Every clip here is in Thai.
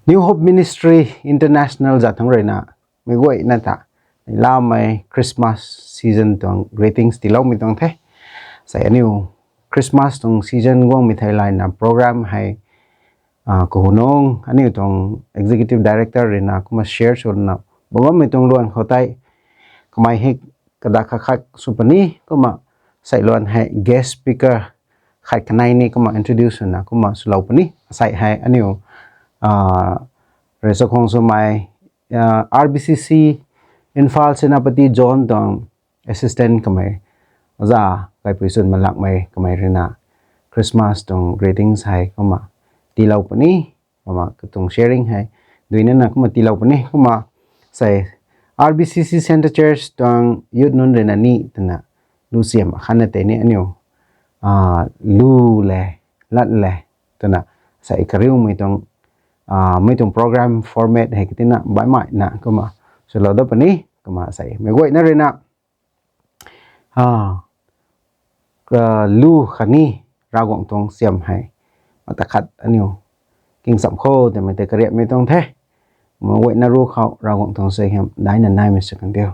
New Hope Ministry International zathang reina mi goi na ta la mai Christmas season tong greetings ti lo mi tong the sai aniu Christmas tong season gong mi thai line na program hai ko hunong aniu tong executive director reina kuma share so na bawam mi tong luan khotai kamai hek kada khak supani kuma sai luan hai guest speaker khai kanai ni kuma introduce na kuma sulau pani sai hai aniu Reso Khong Sumai RBCC Infal Senapati John Dong assistant kamai za kai puisun malak mai kamai rina Christmas tong greetings hai kuma tilau pani kuma tung sharing hai duina na kuma tilau pani kuma sai RBCC Center Church tong youth nun rina ni tana lusiam khana te ni anyo lu le lat le tana sai kariu mai tong mấy trong program format hay cái tên nào bãi mại nè cơ mà số lo đó pani cơ mà sai mấy gọi nó rồi nè lu khani ra gọng tông xiêm hay mà ta khát anh yêu kinh sắm khô thì mình tới cái mấy tông thế mà gọi nó ru khâu ra gọng tông xây hem đái nè nay mình sẽ cần tiêu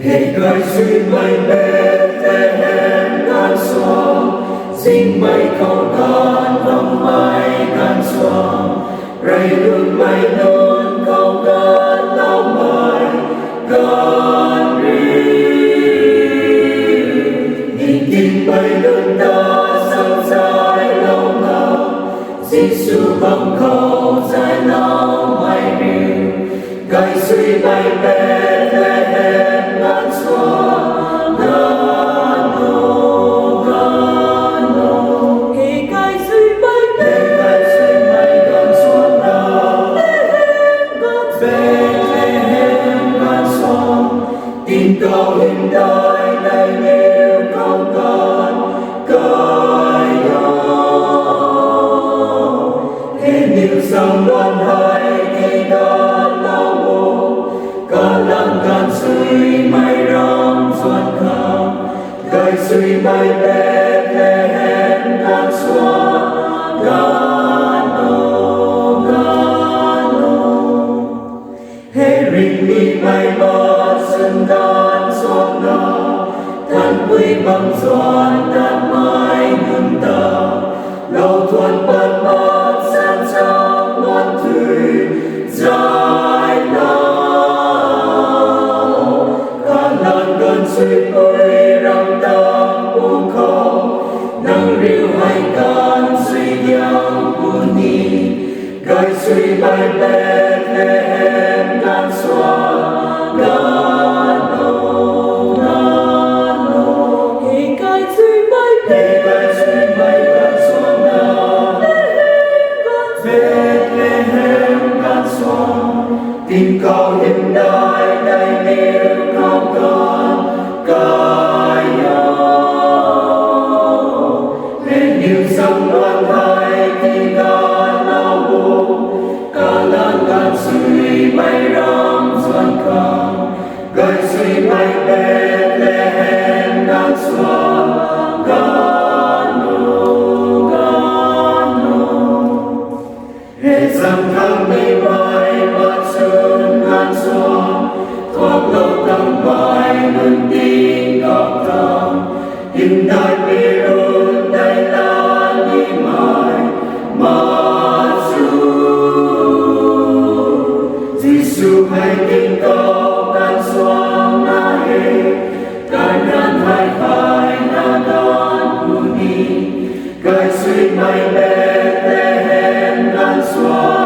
Hãy subscribe cho kênh Ghiền Mì Gõ để không bỏ Sing mai câu ca lòng mai can xoang ray luôn mai luôn câu ca lòng mai can ri nhìn kinh bay luôn ta sang dài lâu ngao Giêsu bằng câu dài lâu mai riu gai suy bay Bethlehem ngàn xoang Câu hiện đại đầy nhiều câu con cõi Hãy nhiều sông loan hai khi đón lao bộ Cả lăng can suy mây rong xuân khang Gai suy mây Bethlehem can xóa Hãy rình đi mây bó sân đàn xuân nào Thân quý bằng doan đàn mai ngừng tàu Lâu thuần bật bật sáng trong loan thủy dài lâu Cả lần gần suy bối răng tâm buông khâu Nâng rìu hay can suy nhau buồn ni Gai suy bay Bethlehem can xóa Tình cầu hiện đại đầy niềm không còn cãi nhau Nên nhiều sông loan hai khi ca lao buông Cả lan can suy mây rong xuân khang Gai suy mây Bethlehem ngàn xoang Hết dằm tháng mây bay bát xuân ngàn xoang Thoát lâu tầm bay ngân tin góc thang Hình đại bê rôn đầy la đi mai mà dù Giêsu hay kinh cầu can xoang na hê Can ngàn hai phai na đón bù ni Gai suy mây Bethlehem ngàn xoang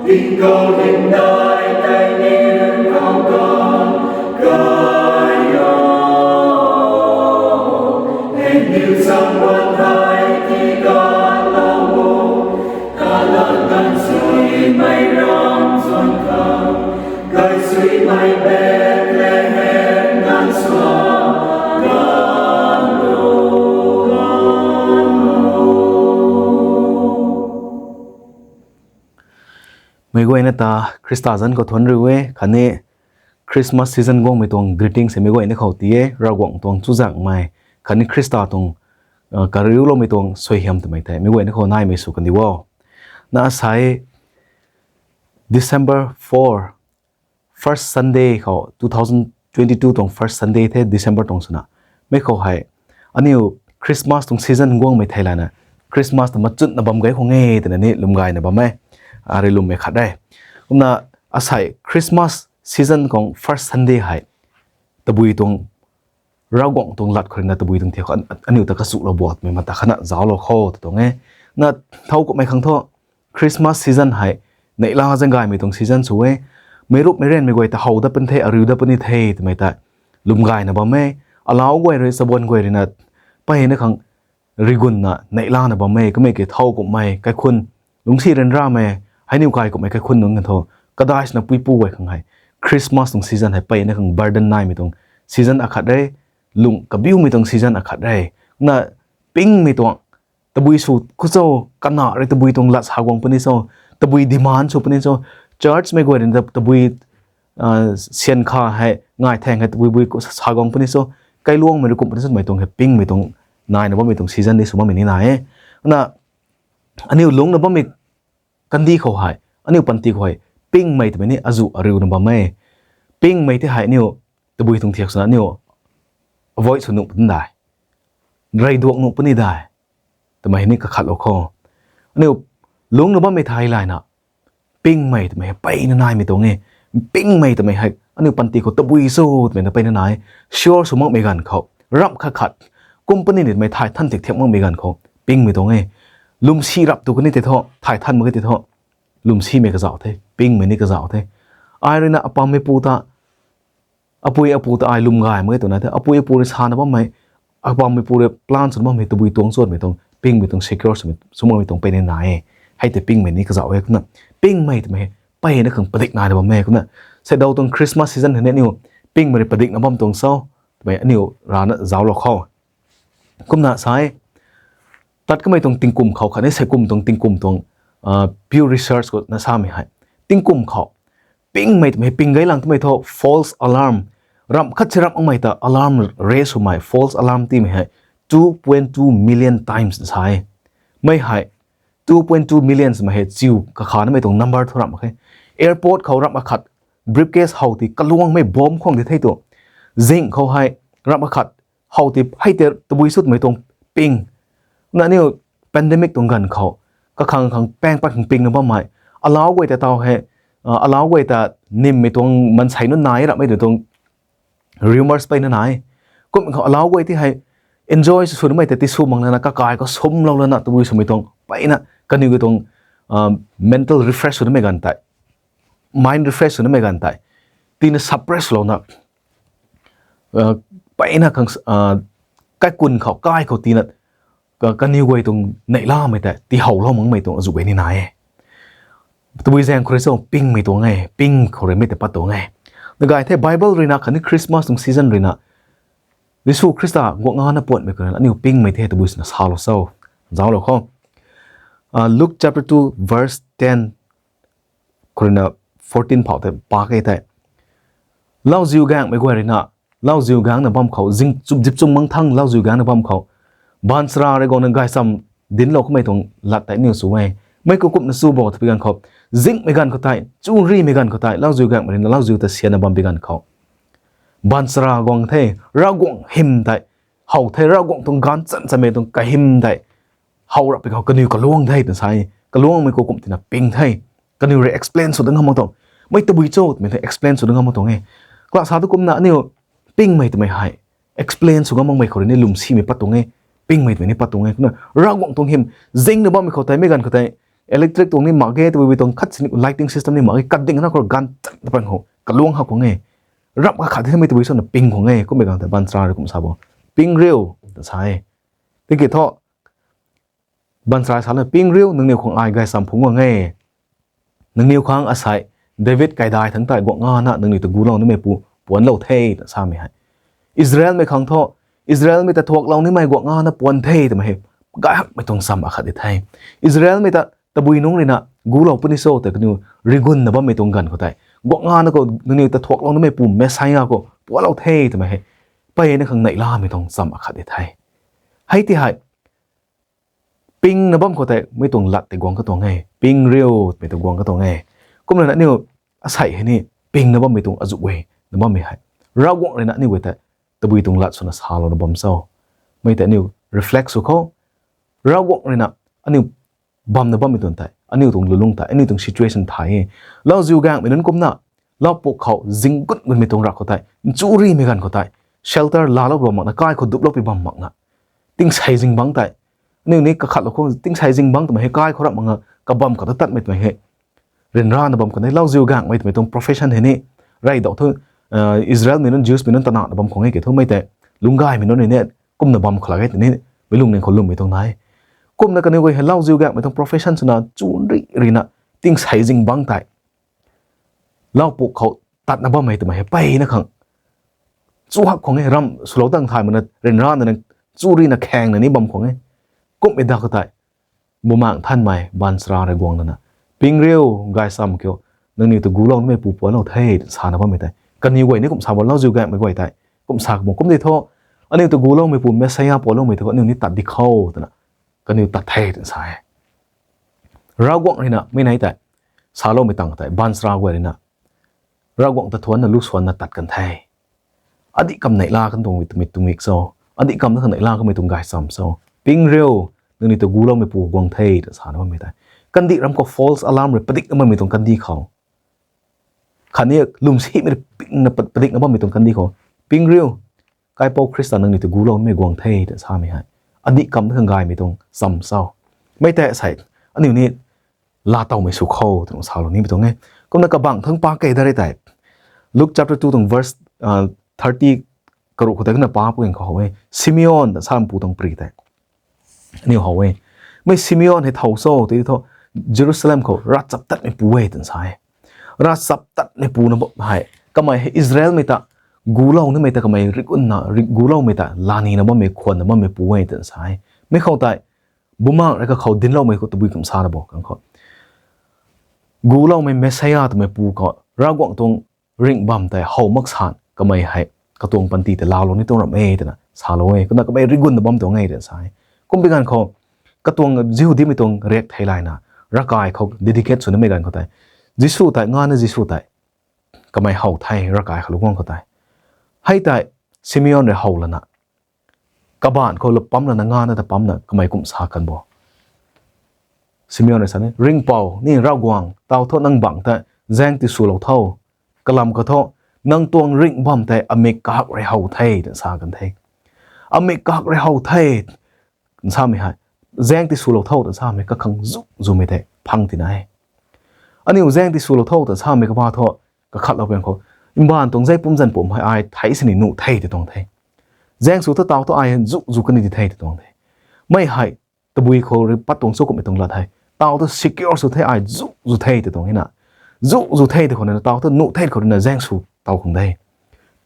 Tình cầu hiện đại đầy niềm không còn cõi nhau Hết nhiều sông loan hai khi con lao bộ Cả lan can suy mây rong xuân khang Gai suy mây Bethlehem ngàn xoang ไม่กวยนะตาคริสต์จันก็ทนรู้เว้คันนี้คริสต์มาสซีซันกงไม่ตรงกรีติ้งเสียไม่กวยนี่เขาตีเรากงตรงจุจักไม่คันนี้คริสต์ตรงการิวเราไม่ตรงสวยเหี่ยมทำไมแต่ไม่กวยนี่เขาน่ายไม่สุกันดีว่าน่าใช้ December 4 first Sunday เขา2022ตรง first Sunday เท่ December ตรงสุดนะไม่เขาให้อันนี้คริสต์มาสตรงซีซันกงไม่ไทยแล้วนะคริสต์มาสแต่มาจุดนะบำไกคงเงี้ยแต่นี่ลุมไกนะบำไม่อะไรลุมไม่ขัดได้ผมน่ะอาศัยคริสต์มาสซีซันของ first Sunday ให้ตะบุยตรงเรากงตรงหลัดคนน่ะตะบุยตรงเที่ยวอันนี้ตะกสุเราบวชไม่มาตะขณะจ้าเราเข้าตรงเงี้ยน่ะเท่ากับไม่ครั้งเท่าคริสต์มาสซีซันให้ในลาจังไงไม่ตรงซีซันสวยไม่รูปไม่เรียนไม่กวยแต่เขาได้เป็นเทอริวได้เป็นเททำไมแต่ลุมไกนะบำไม่อาลาวกวยเลยสบวนกวยเลยนะไปในครั้งริกุนนะในลานะบำไม่ก็ไม่เกี่ยวเท่ากับไม่ใครคุณลุงซีเรนราไม่ให้นิ้วกายกับไม่ใครคุณนึงกันเท่าก็ได้นะปุยปุยข้างในคริสต์มาสตรงซีซันให้ไปในครั้งบาร์เดนไนไม่ตรงซีซันอาคัดได้ลุงกับบิวไม่ตรงซีซันอาคัดได้น่ะปิ้งไม่ตรงตะบุยสูดกุโซกันหนาเลยตะบุยตรงลัดหากวงปนิโซตะบุยดีมานสูปนิโซchurch ไม่กว่าเดินตะบุยเซียนคาให้ง่ายแทงให้ตะบุยบุยหากวงปนิโซใกล้ล่วงไม่รู้กุมปนิโซไม่ตรงให้ปิ้งไม่ตรงนายนะว่าไม่ตรงซีซันนี้สมมติไม่นี่นายน่ะอันนี้ลุงนะว่าไม่กันดีเขาให้อันนี้ปันตีเขาให้ปิ้งไม่แต่ไม่นี่อาจุอาริวนะบ่ไม่ปิ้งไม่ที่ให้นี่ตะบุยตรงเทียกสนะนี่ avoid สนุกปนได้ไรดวงนุปนี่ได้แต่ไม่นี่ก็ขัดโลคออันนี้ลุงนะว่าไม่ไทยไรนะปิ้งไม่แต่ไม่ไปนายไม่ตรงไงปิ้งไม่แต่ไม่ให้อันนี้ปันตีเขาตะบุยสู้แต่ไม่ไปนายชัวร์สมมติไม่กันเขารับขัดกุมปนี่เนี่ยไม่ถ่ายท่านเทียบมั่งไม่กันเขาปิ้งไม่ตรงไงลุมชีรับตัวคนนี้เท่าถ่ายท่านมันก็เท่าลุมชีไม่กระเจ้าเท่ปิ้งไม่นี่กระเจ้าเท่ไอ้เรื่องน่ะอปามไม่ปูตาอปุยอปูตาไอ้ลุมกายมันก็ตัวนั้นเท่อปุยอปูเรชานะว่าไม่อปามไม่ปูเรปลานส่วนว่าไม่ตะบุยตวงส่วนไม่ตรงปิ้งไม่ตรง secure สมมติไม่ตรงไปในไหนให้แต่ปิ้งไม่นี่กระเจ้าไอ้คนนั้นปิ้งไม่แต่ไม่ไปนะคือประดิษฐ์นายนะบ่แม่คนนั้นเสร็จเราตรงคริสต์มาสซีซันเห็นเนี่ยปิ้งไม่ได้ประดิษฐ์นะบ่ตรงเศร้าไม่อันนี้ร้านน่ะเจ้าเราเข้ากุมหน้าซ้ายตัดก็ไม่ตรงติงกุมเขาค่ะนี่ใส่กุมตรงติงกุมตรงPew Research ก็น่าทราบไหมฮะติงกุมเขาปิ้งไม่ปิ้งไงหลังที่ไม่ทอ false alarm รำคัดเชื่อมไม่แต่ alarm raise ไม่ false alarm ที่ไม่ให้ 2.2 million times ใช่ไม่ให้ 2.2 million ไม่ให้จิวก็ขานั่นไม่ตรง number เท่าไหร่โอเค airport เขารับมาขัด briefcase เขาที่กระลวงไม่บอมของที่ไทยตัว zinc เขาให้รับมาขัดเขาที่ให้แต่ตัวบุยสุดไม่ตรงปิ้งนั่นนี่ pandemic ตรงกันเขาก็ขังแป้งปัดถึงปิงนะบ้าไหมอาล้าวไว้แต่เตาให้อาล้าวไว้แต่นิ่มไม่ตรงมันใส่นั่นไหนละไม่เดี๋ยวตรง rumors ไปนั่นไหนก็เขาอาล้าวไว้ที่ให้ enjoy สุดไม่แต่ที่สู้มังนะก็กายก็สมเราแล้วนะตัวบุยสมัยตรงไปนะก็นี่ก็ตรง mental refresh สุดไม่กันแต่ mind refresh สุดไม่กันแต่ที่นี่ suppress เรานะไปนะขังใกล้กุนเขาใกล้เขาตีนะก็นิ้วไว้ตรงในล่าไม่แต่ที่เขาเรามึงไม่ตรงจุไว้นี่นายตัววิจัยคนเราปิ้งไม่ตรงไงปิ้งเขาเลยไม่แต่ปัดตรงไงแต่กายที่ไบเบิลเรียนคันนี้คริสต์มาสตรงซีซันเรียนวิสุคริสต์งวงงานน่ะปวดไม่กันอันนี้ปิ้งไม่เท่ตัววิสัยสาวเราเศร้าเจ้าเราเขาLuke chapter 2 verse 10คนน่ะ14เผาแต่ปากไอ้แต่เล่าจิวกังไม่กว่าเรียนเล่าจิวกังน่ะบ้ามเขาจิงจุบจิบจุ่มมังทั้งเล่าจิวกังน่ะบ้ามเขาบานสระอะไรก็นึกไงซ้ำดินเราก็ไม่ต้องหลัดแต่นิ้วสูงไม่ก็กุบนัสู้บอกที่กันเขาซิงไม่กันเขาตายจูรีไม่กันเขาตายเล่าจูกันมันเล่าจูแต่เสียนบัมไปกันเขาบานสระกองเทเรากงหิมได้เขาเทเรากงตรงการจันจะไม่ตรงกะหิมได้เขารับไปเขากระนิวกระล่วงได้แต่ใช่กระล่วงไม่ก็กุบที่น่ะปิงได้กระนิวเร explain สุดทั้งคำตรงไม่ตะบุยโจ้ไม่ได้ explain สุดทั้งคำตรงไงกลาสาตุกุมน่ะนิวปิ้งไม่แต่ไม่ให้ explain สุดทั้งมังไม่เขาเนี่ยลุมซีไม่ปัดตรงไงปิ้งไม่ตัวนี้ปัดตรงไงนะเรากงตรงหิมซิงเนี่ยบ้าไม่เข้าใจไม่กันเข้าใจอิเล็กทริกตรงนี้หมากเกตัววิตรงคัดสิน lighting system นี่หมากเกกัดดิ่งนะก็กันตะปังหัวกระล่วงหักของไงรับก็ขาดที่ไม่ตัววิส่วนปิ้งของไงก็ไม่กันแต่บันทราหรือกุมสาบปิ้งเรียวแต่ใช่ที่เกิดท่อบันทราสารปิ้งเรียวหนึ่งนิ้วของไอ้ไก่สัมผงว่าไงหนึ่งนิ้วข้างอาศัยเดวิดไก่ได้ทั้งแต่กวงงานะหนึ่งนิ้วตะกูเรานี่ไม่ปูปวนเราเท่แต่ใช่ไหมฮะอิสราเอลไม่ขังท่ออิสราเอลไม่แต่ทวกเรานี่ไม่กวงงานะปวนเท่แต่ไม่เห็นก็ไม่ต้องซ้ำอาคาดิไทยอิสราเอลไม่แต่ต ตะบุยน้องเลยนะกูเราปุ่นนี่โซ่แต่ก็นิวริกุนนะบ่ไม่ตรงกันเขาแต่กงานนะก็นิวแต่ทวกลองนั่นไม่ปุ่มเมสไซน์ก็ปวดเราเท่ทำไมไปในข้างในล่าไม่ต้องซ้ำอาคาเดไทยให้ที่ให้ปิงนะบ่เขาแต่ไม่ตรงหลัดแต่กวางก็ตรงไงปิงเรียวไม่ตรงกวางก็ตรงไงก็มันนะนิวอาศัยให้นี่ปิงนะบ่ไม่ตรงอจุเวนะบ่ไม่ให้เรากวางเลยนะนิวแต่ตะบุยตรงหลัดส่วนสาลนะบ่มเศร้าไม่แต่นิว reflect สุเขาเรากวางเลยนะอันนิวบอมนะบอมไม่ตรงแต่อันนี้ตรงลุงแต่อันนี้ตรง situation ไทยเราจิวกางไม่นั้นก้มหน้าเราปกเขาจิงกุดมันไม่ตรงรักเขาแต่จูรีไม่กันเขาแต่ shelter ลาเราบอมมักนะกายเขาดุบเราไปบอมมักนะติ้งใช้จิงบังแต่นี่ก็ขัดเราคงติ้งใช้จิงบังแต่ไม่ให้กายเขารับมังกับบอมเขาตัดไม่ตัวให้เรียนร้านนะบอมคนนี้เราจิวกางไม่ตรง profession เห็นนี่ไรดอกเธออิสราเอลไม่นั้น Jews ไม่นั้นตนาบอมของให้เกิดเท่าไม่แต่ลุงกายไม่นั้นเนี่ยก้มนะบอมขลังให้แต่นี่ไม่ลุงเนี่ยคนลุงไม่ตรงไหนกุมนักกันนี่ก็เห็นเล่าจิวแกไม่ต้อง profession สนะจูนรีนะติ้งใช้จิงบังไตเล่าปลุกเขาตัดนะบ่ไม่แต่ไม่ให้ไปนะขังจูฮักของไอ้รำสโลตั้งทายมันนะเรนร้านนั่นจูรีนะแข่งนั่นนี่บอมของไอ้กุมไอ้ดาวก็ไตบ่มางท่านใหม่บันสราในกวงนั่นนะปิงเรียวกายซ้ำเกี่ยวนั่นนี่ตัวกูเล่าไม่ปูปวนเราเทศสานะบ่ไม่ไตกันนี่ไว้นี่กุมสาวเล่าจิวแกไม่ไว้ไตกุมสากบอกกุมได้โทษอันนี้ตัวกูเล่าไม่ปูเมสไซน์ปวนเล่าไม่โทษนี่ตัดดิเข้าตัวน่ะก็นิวตัดเทศสายเรากวางเลยนะไม่ไหนแต่สาโลไม่ต่างแต่บ้านสระเวเลยนะเรากวางตะทวนนะลูกสวนนะตัดกันไทยอดีตกำไหนล่ากันตรงวิตามินตุมิกโซอดีตกำนั้นไหนล่าก็ไม่ตรงกายซ้ำโซปิงเร็วนึกนี่ตัวกูเราไม่ปูกวางเทศสารว่าไม่ได้กันดีรำก็ false alarm เลยปฏิกมันไม่ตรงกันดีเขาขันนี้ลุมซีไม่ได้ปิงนะปฏิกมันไม่ตรงกันดีเขาปิงเร็วกายโปคริสต์นึกนี่ตัวกูเราไม่กวางเทศสารไม่ให้อันนี้กำทั้งกายไม่ตรงซ้ำเศร้าไม่แต่ใส่อันนี้ลาเต่าไม่สุขเข้าตรงสาวเหล่านี้ไม่ตรงไงก็นักบังทั้งปาเกยได้แต่ Luke chapter 2ตรง verse 30กรุขแต่ก็นับปาพูดอย่างเขาเว้ยซิมิออนแต่สามปูตรงปรีแต่นี่เขาเว้ยไม่ซิมิออนให้เท่าโซ่ที่เขาเยรูซาเล็มเขารัดจับตัดในปูเว้ยตั้งสายรัดจับตัดในปูนะบ่ให้ก็ไม่ให้อิสราเอลไม่ตะกูเล่านี่ไม่แต่ก็ไม่ริกุนนะกูเล่าไม่แต่ลานีนะบ่ไม่ควรนะบ่ไม่ป่วยแต่สายไม่เข้าใจบุมากแล้วก็เขาดินเล่าไม่เขาตะบุยคำสาระบอกกันเขากูเล่าไม่เมสไซยาแต่ไม่ปูก็รากวางตรงริงบัมแต่เขามักสานก็ไม่ให้กระตวงปันตีแต่ลาวลงนี่ตรงรับแต่นะสาโลเอก็น่าก็ไม่ริกุนนะบ่มตรงไงแต่สายก็เป็นการเขากระตวงจิวที่ไม่ตรงเรียกไทยไลน์นะร่างกายเขาดิดิเคทส่วนนั้นไม่กันเขาแต่จิสูแต่งานนั้นจิสูแต่ก็ไม่เขาไทยร่างกายเขาลูกว่างเขาแต่ให้แต่ซิมิออนเนี่ยเขาแล้วนะกบ้านเขาลบปั๊มแล้วนะงานนะแต่ปั๊มน่ะก็ไม่กุมสากันบ่ซิมิออนเนี่ยสันนี่ริงเป่านี่เรากวางเต่าทอดนั่งบังแต่แจ้งติดสู่เราเท่ากลำก็เท่านั่งตวงริงบัมแต่อเมริกาเรเฮาไทยแต่สากันไทยอเมริกาเรเฮาไทยสาไม่ให้แจ้งติดสู่เราเท่าแต่สาไม่ก็ขังจุไม่ได้พังที่ไหนอันนี้แจ้งติดสู่เราเท่าแต่สาไม่ก็ว่าเท่าก็ขัดเราเป็นเขาอิมบ้านตรงใจปุ่มจันปุ่มให้อายไทยสนิทหนูไทยที่ตรงไทยแจ้งสู่ตัวเต่าตัวอายจุกันที่ไทยที่ตรงไทยไม่ให้ตะบุยเขาหรือปัดตรงสู้กับไม่ตรงละไทยเต่าตัว secure สู่ไทยอายจุไทยที่ตรงนี้นะจุไทยที่คนนั้นเต่าตัวหนูไทยคนนั้นแจ้งสู่เต่าของไทย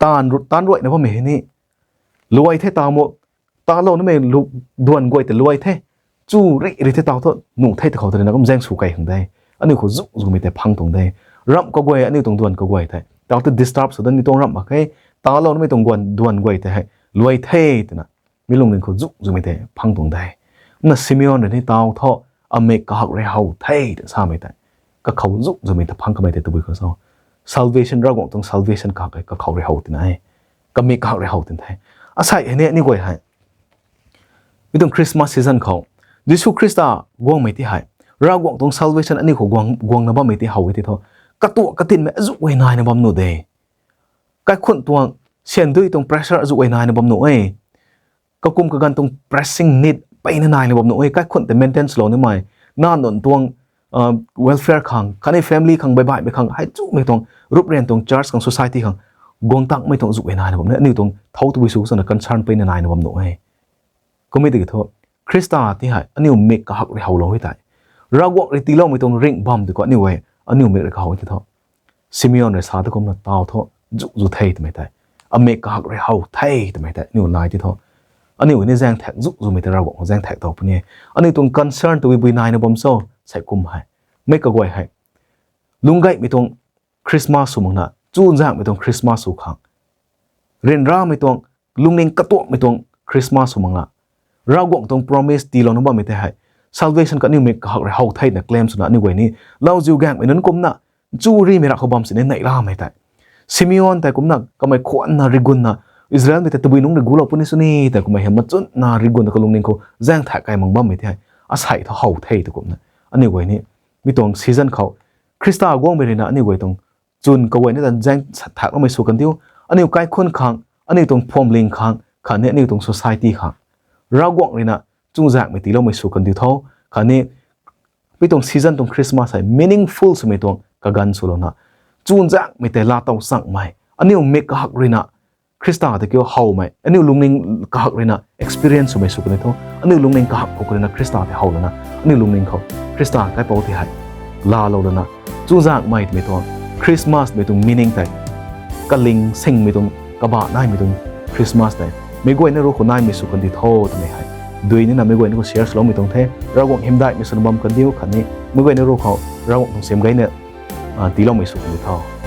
ตานรวยนะพ่อเมย์นี่รวยเท่เต่าหมดตาโลนั่นไม่ลุดวนกวยแต่รวยเท่จูริหรือเท่เต่าตัวหนูไทยที่เขาตัวนั้นก็แจ้งสู่ไก่ของไทยอันนี้เขาจุไม่แต่พังตรงไทยรับก็กวยอันนี้ตรงดวนก็กวยไทยตาตัว disturb สุดนี่ตรงรับมาให้ตาเราไม่ตรงดวนกวยแต่ให้รวยเท่แต่นะไม่ลงเงินเขาจุไม่แต่พังตรงได้นั่นซิมิออนเดี๋ยวนี้ตาท่ออเมริกาหักเรเฮาเท่แต่ทราบไม่แต่ก็เขาจุไม่แต่พังก็ไม่แต่ตัวบุคคลเขา salvation เราก็ต้อง salvation ก็เขาเรเฮาที่ไหนก็อเมริกาเรเฮาที่ไหนอาศัยอันนี้นี่กวยให้ไม่ต้องคริสต์มาสซีซันเขาดิสุคริสต์กวางไม่ที่ให้เรากวางต้อง salvation อันนี้เขากวางนะบ้าไม่ที่เฮาไว้ที่ท่อกระตัวกระตินแม่จุไว้นายนะบ้าโนเดย์ก็คนตัวเช่นด้วยตรง pressure จุไว้นายนะบ้าโนเอก็กุมกันตรง pressing need ไปนายนะบ้าโนเอก็คนแต่ maintenance เราเนี่ยไม่น่าหนุนตัวwelfare ขังคันใน family ขังบ่ายๆไปขังให้จุไม่ตรงรูปเรียนตรง church ขัง society ขังกวางตั้งไม่ตรงจุไว้นายนะบ้าโนนี่ตรงเท่าตัววิสุทธิ์สน concern ไปนายนะบ้าโนเอก็ไม่ได้กี่ทั่วคริสต์ที่ให้อันนี้เมกะหักเราเราให้ได้เรากวางรีตีเราไม่ตรง ring bomb ดีกว่านี่เว้ยอันนี้เมกะเขาที่ท่อซิมิออนในสาธุกรมนั้นเต่าท่อจุไทยทำไมได้อเมริกาเรเฮาไทยทำไมได้นี่วันไหนที่ท่ออันนี้วันนี้แจ้งแท็กจุไม่ได้เราบอกแจ้งแท็กต่อไปนี่อันนี้ตรง concern ตัววิบุยนายนะบอมโซ่ sai kum hai me ka goi hai lungai mi tong Christmas sumang na chun jang mi tong Christmas su khang ren ra mi tong lungning kato mi tong Christmas sumang na ra gong tong promise ti lo no ba mi te hai salvation ka ni me ka hak hau thai na claim suna ni goi ni lau jiu gang mi nun kum na chu ri mi ra khobam sin nei la mai tai Simeon ta kum na ka mai khon na rigun na Israel mi te tubui nung gulo puni suni ta kum mai hem chun na rigun ka lungning ko jang tha kai mang bam mi te hai a sai tho hau thai to kum na ani goi ni mi tong season khau Krista gong mi na ani goi tong chun ka wai ni dan jang thak mai su kan tiu ani kai khun khang ani tong phom ling khang kha ne ani tong society khang ra gong ri na chung jang mi ti lo mai su kan tiu tho kha ne mi tong season tong Christmas hai meaningful su mi tong ka gan su lo na chun jang mi te la tau sang mai ani me ka hak ri na Krista ta kyo hau mai ani lungning ka hak ri na experience su mai su kan tho ani lungning ka hak ko na Krista te hau na ani lungning kho Krista kai pau ti hai la lo na chu jang mai mi tong Christmas mi tong meaning tai ka ling sing mi tong ka ba nai mi tong Christmas tai me goi na ro ko nai mi su kan ti tho ta me hai dui ni na me goi na ko share slow mi tong the ra gong him dai mi sun bam kan diu khan ni me goi na ro kho ra gong tong sem gai na ti lo mi su kan ti tho